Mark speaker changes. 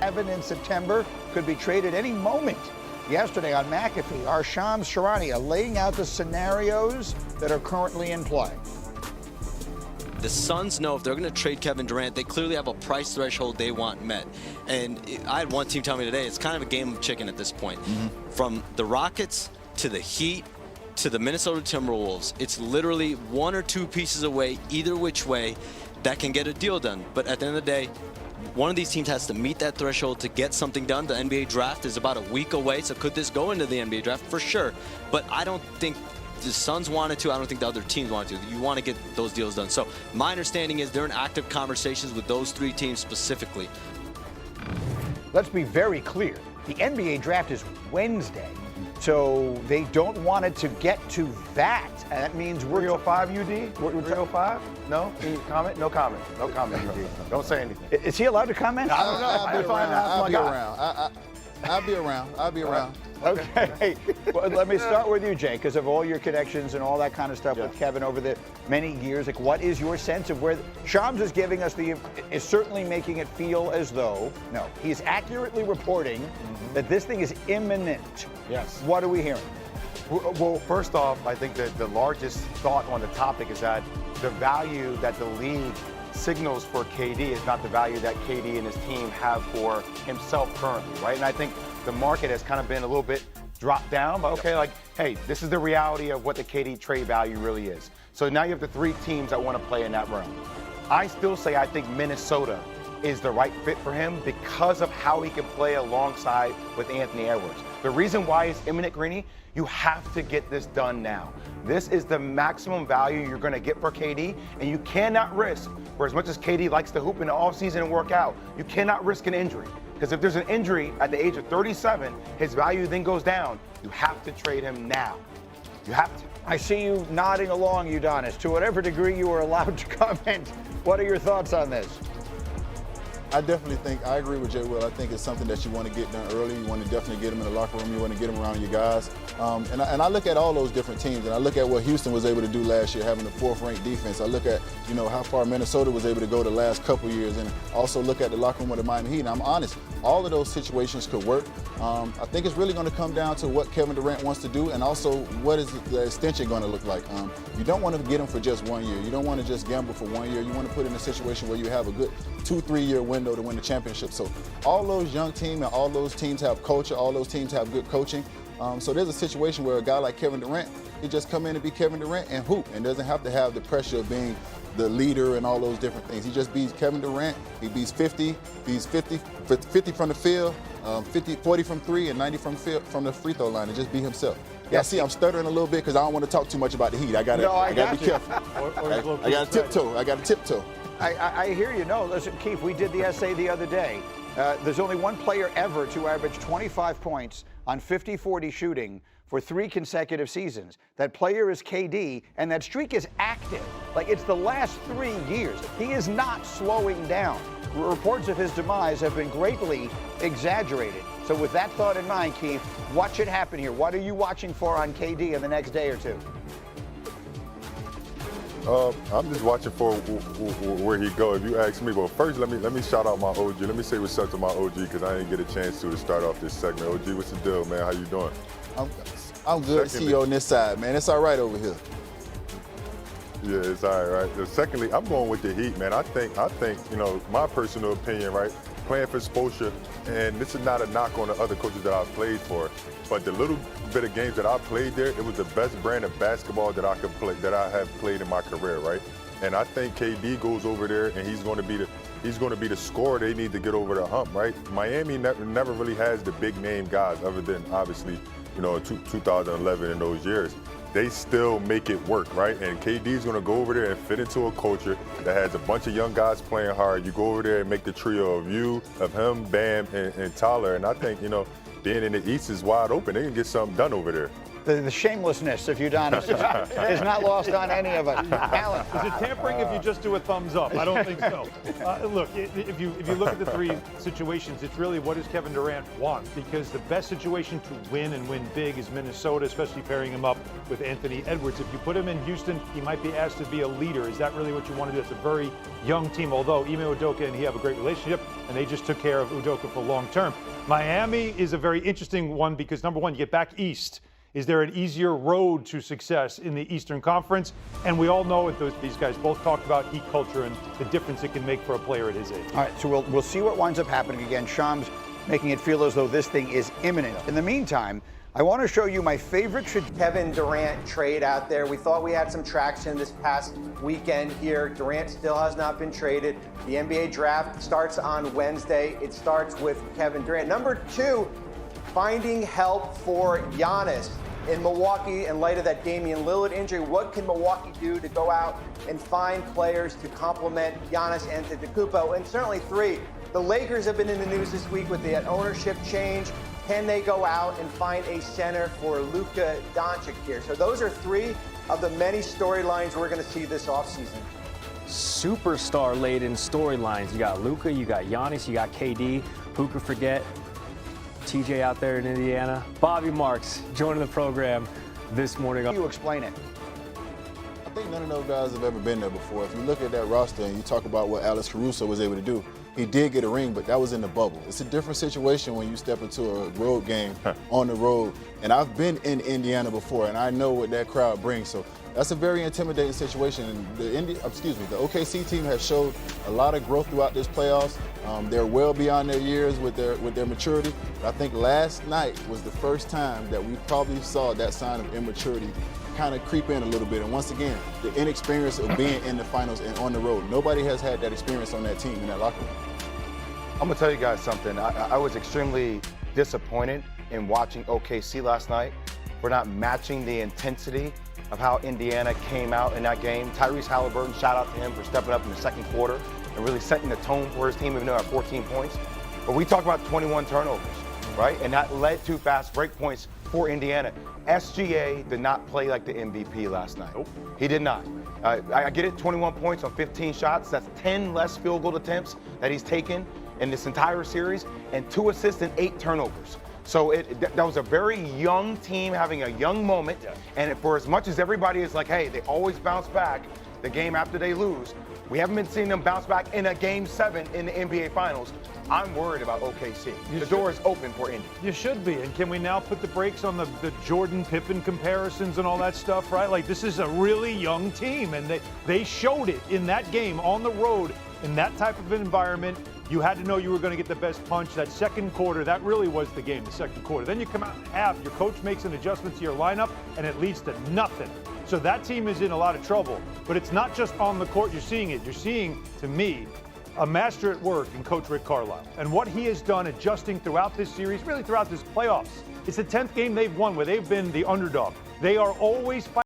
Speaker 1: 7 in September, could be traded any moment. Yesterday on McAfee, our Shams Charania laying out the scenarios that are currently in play.
Speaker 2: The Suns know if they're going to trade Kevin Durant, they clearly have a price threshold they want met. And I had one team tell me today, it's kind of a game of chicken at this point. From the Rockets to the Heat to the Minnesota Timberwolves, it's literally one or two pieces away, either which way, that can get a deal done. But at the end of the day, one of these teams has to meet that threshold to get something done. The NBA draft is about a week away, so could this go into the NBA draft? For sure. But I don't think the Suns wanted to. I don't think the other teams wanted to. You want to get those deals done. So my understanding is they're in active conversations with those three teams specifically.
Speaker 1: Let's be very clear. The NBA draft is Wednesday, so they don't want it to get to that. And that means we're
Speaker 3: 305 UD? 305? No? Any comment? No comment. No comment, UD. Don't say anything.
Speaker 1: Is he allowed to comment?
Speaker 3: I don't know.
Speaker 4: I'll be around. I'll be around. I'll be around.
Speaker 1: Okay. Well, let me start with you, Jay, because of all your connections and all that kind of stuff with Kevin over the many years. Like, what is your sense of where Shams is giving us is certainly making it feel as though, no, he's accurately reporting that this thing is imminent.
Speaker 3: Yes.
Speaker 1: What are we hearing?
Speaker 3: Well, first off, I think that the largest thought on the topic is that the value that the league signals for KD is not the value that KD and his team have for himself currently, right? And I think the market has kind of been a little bit dropped down, but okay, like, hey, this is the reality of what the KD trade value really is. So now you have the three teams that want to play in that realm. I still say I think Minnesota is the right fit for him because of how he can play alongside with Anthony Edwards. The reason why it's imminent, Greeny, you have to get this done now. This is the maximum value you're going to get for KD, and you cannot risk, for as much as KD likes to hoop in the offseason and work out, you cannot risk an injury. Because if there's an injury at the age of 37, his value then goes down. You have to trade him now. You have to.
Speaker 1: I see you nodding along, Udonis. To whatever degree you are allowed to comment, what are your thoughts on this?
Speaker 4: I definitely think, I agree with Jay Will. I think it's something that you want to get done early. You want to definitely get them in the locker room. You want to get them around your guys. And I look at all those different teams, and I look at what Houston was able to do last year, having the 4th-ranked defense. I look at, how far Minnesota was able to go the last couple years, and also look at the locker room with the Miami Heat. And I'm honest, all of those situations could work. I think it's really going to come down to what Kevin Durant wants to do, and also what is the extension going to look like. You don't want to get him for just 1 year. You don't want to just gamble for 1 year. You want to put in a situation where you have a good 2-3 year window to win the championship. So all those young teams and all those teams have culture. All those teams have good coaching. So there's a situation where a guy like Kevin Durant, he just come in and be Kevin Durant and hoop, and doesn't have to have the pressure of being the leader and all those different things. He just beats Kevin Durant. He beats 50 from the field, 40 from 3, and 90 from the free throw line, and just be himself. Yeah, see, I'm stuttering a little bit because I don't want to talk too much about the Heat. I gotta be careful. I gotta tiptoe.
Speaker 1: I hear you. No, listen, Keith, we did the essay the other day. There's only one player ever to average 25 points on 50-40 shooting for 3 consecutive seasons. That player is KD, and that streak is active. Like, it's the last 3 years. He is not slowing down. Reports of his demise have been greatly exaggerated. So with that thought in mind, Keith, what should happen here? What are you watching for on KD in the next day or two?
Speaker 5: I'm just watching for where he go. If you ask me, well, first let me shout out my OG. Let me say what's up to my OG because I didn't get a chance to start off this segment. OG, what's the deal, man? How you doing?
Speaker 4: I'm good. See you on this side, man. It's all right over here.
Speaker 5: Yeah, it's all right. So secondly, I'm going with the Heat, man. I think, my personal opinion, right? Playing for Spoelstra, and this is not a knock on the other coaches that I've played for, but the little bit of games that I played there, it was the best brand of basketball that I could play, that I have played in my career, right? And I think KD goes over there, and he's going to be the scorer they need to get over the hump, right? Miami never really has the big name guys, other than obviously, 2011 in those years. They still make it work, right? And KD's going to go over there and fit into a culture that has a bunch of young guys playing hard. You go over there and make the trio of you, of him, Bam, and Tyler. And I think, being in the East is wide open. They can get something done over there.
Speaker 1: The shamelessness of Udonis is not lost on any of us. Alan.
Speaker 6: Is it tampering if you just do a thumbs up? I don't think so. Look, if you look at the three situations, it's really what does Kevin Durant want? Because the best situation to win and win big is Minnesota, especially pairing him up with Anthony Edwards. If you put him in Houston, he might be asked to be a leader. Is that really what you want to do? It's a very young team, although Ime Udoka and he have a great relationship, and they just took care of Udoka for long term. Miami is a very interesting one because, number one, you get back east. Is there an easier road to success in the Eastern Conference? And we all know what these guys both talked about, heat culture and the difference it can make for a player at his age.
Speaker 1: All right, so we'll see what winds up happening again. Shams making it feel as though this thing is imminent. In the meantime, I want to show you my favorite
Speaker 7: Kevin Durant trade out there. We thought we had some traction this past weekend here. Durant still has not been traded. The NBA draft starts on Wednesday. It starts with Kevin Durant. Number two, finding help for Giannis in Milwaukee in light of that Damian Lillard injury. What can Milwaukee do to go out and find players to complement Giannis Antetokounmpo? And certainly three, the Lakers have been in the news this week with the ownership change. Can they go out and find a center for Luka Doncic here? So those are three of the many storylines we're going to see this offseason.
Speaker 8: Superstar-laden storylines. You got Luka, you got Giannis, you got KD. Who could forget TJ out there in Indiana? Bobby Marks joining the program this morning.
Speaker 1: How do you explain it?
Speaker 4: I think none of those guys have ever been there before. If you look at that roster and you talk about what Alex Caruso was able to do, he did get a ring, but that was in the bubble. It's a different situation when you step into a road game on the road. And I've been in Indiana before, and I know what that crowd brings. So that's a very intimidating situation. And the OKC team has showed a lot of growth throughout this playoffs. They're well beyond their years with their maturity. But I think last night was the first time that we probably saw that sign of immaturity kind of creep in a little bit. And once again, the inexperience of being in the finals and on the road. Nobody has had that experience on that team in that locker room.
Speaker 3: I'm going to tell you guys something. I was extremely disappointed in watching OKC last night for not matching the intensity of how Indiana came out in that game. Tyrese Halliburton, shout out to him for stepping up in the second quarter and really setting the tone for his team, even though at 14 points. But we talked about 21 turnovers, right? And that led to fast break points for Indiana. SGA did not play like the MVP last night. Nope. He did not. I get it, 21 points on 15 shots. That's 10 less field goal attempts that he's taken in this entire series, and 2 assists and 8 turnovers. So that was a very young team having a young moment. Yeah. And for as much as everybody is like, hey, they always bounce back the game after they lose, we haven't been seeing them bounce back in a Game 7 in the NBA Finals. I'm worried about OKC. The door is open for Indy.
Speaker 6: You should be. And can we now put the brakes on the Jordan Pippen comparisons and all that stuff, right? Like, this is a really young team, and they showed it in that game on the road in that type of environment. You had to know you were going to get the best punch. That second quarter, that really was the game, the second quarter. Then you come out in half, your coach makes an adjustment to your lineup, and it leads to nothing. So that team is in a lot of trouble. But it's not just on the court you're seeing it. You're seeing, to me, a master at work in Coach Rick Carlisle. And what he has done adjusting throughout this series, really throughout this playoffs. It's the 10th game they've won where they've been the underdog. They are always fighting.